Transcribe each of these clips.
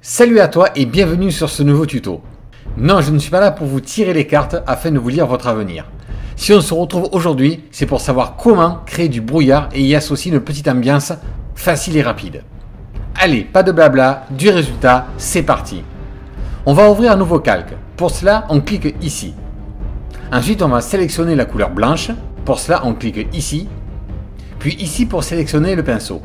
Salut à toi et bienvenue sur ce nouveau tuto. Non, je ne suis pas là pour vous tirer les cartes afin de vous lire votre avenir. Si on se retrouve aujourd'hui, c'est pour savoir comment créer du brouillard et y associer une petite ambiance facile et rapide. Allez, pas de blabla, du résultat, c'est parti. On va ouvrir un nouveau calque. Pour cela, on clique ici. Ensuite, on va sélectionner la couleur blanche. Pour cela, on clique ici. Puis ici pour sélectionner le pinceau.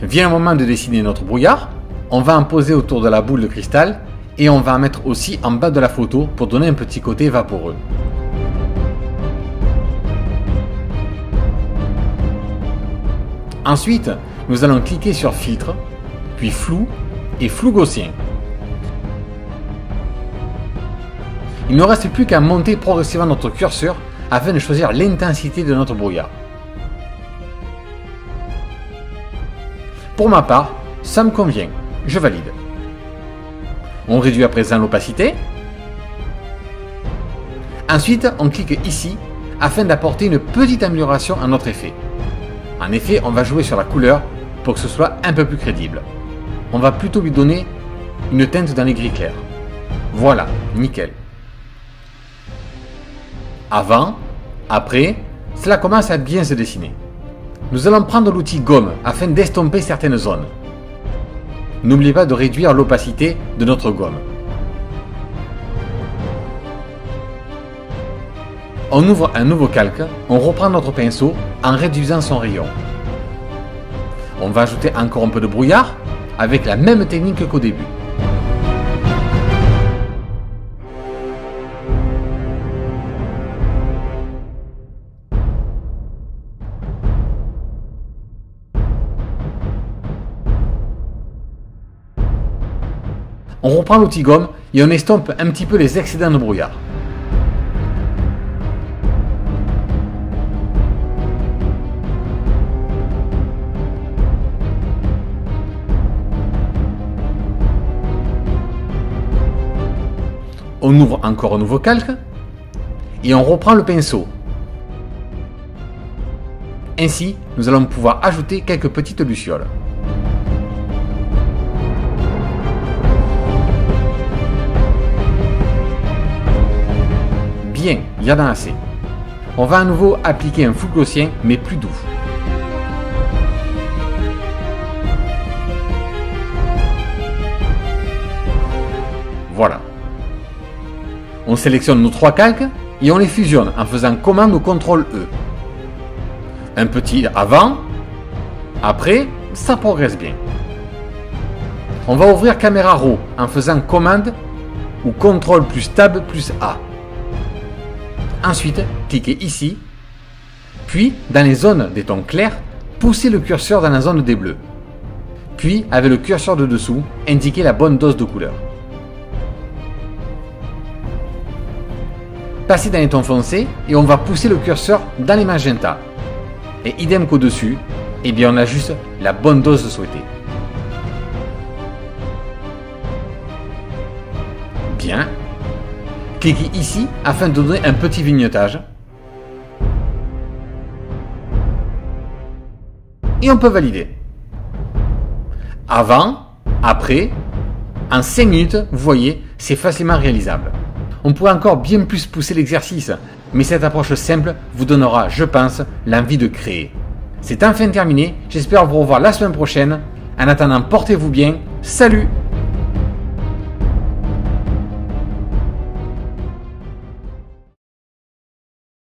Vient le moment de dessiner notre brouillard. On va en poser autour de la boule de cristal et on va en mettre aussi en bas de la photo pour donner un petit côté vaporeux. Ensuite, nous allons cliquer sur filtre, puis flou et flou gaussien. Il ne reste plus qu'à monter progressivement notre curseur afin de choisir l'intensité de notre brouillard. Pour ma part, ça me convient. Je valide. On réduit à présent l'opacité. Ensuite, on clique ici afin d'apporter une petite amélioration à notre effet. En effet, on va jouer sur la couleur pour que ce soit un peu plus crédible. On va plutôt lui donner une teinte dans les gris clairs. Voilà, nickel. Avant, après, cela commence à bien se dessiner. Nous allons prendre l'outil gomme afin d'estomper certaines zones. N'oubliez pas de réduire l'opacité de notre gomme. On ouvre un nouveau calque, on reprend notre pinceau en réduisant son rayon. On va ajouter encore un peu de brouillard avec la même technique qu'au début. On reprend l'outil gomme et on estompe un petit peu les excédents de brouillard. On ouvre encore un nouveau calque et on reprend le pinceau. Ainsi, nous allons pouvoir ajouter quelques petites lucioles. Bien, il y en a assez. On va à nouveau appliquer un flou gaussien, mais plus doux. Voilà. On sélectionne nos trois calques et on les fusionne en faisant commande ou CTRL-E. Un petit avant, après, ça progresse bien. On va ouvrir Caméra Raw en faisant commande ou CTRL plus Tab plus A. Ensuite, cliquez ici, puis dans les zones des tons clairs, poussez le curseur dans la zone des bleus. Puis, avec le curseur de dessous, indiquez la bonne dose de couleur. Passez dans les tons foncés et on va pousser le curseur dans les magentas. Et idem qu'au-dessus, eh bien on a juste la bonne dose souhaitée. Bien. Cliquez ici afin de donner un petit vignettage. Et on peut valider. Avant, après, en 5 minutes, vous voyez, c'est facilement réalisable. On pourrait encore bien plus pousser l'exercice, mais cette approche simple vous donnera, je pense, l'envie de créer. C'est enfin terminé, j'espère vous revoir la semaine prochaine. En attendant, portez-vous bien, salut!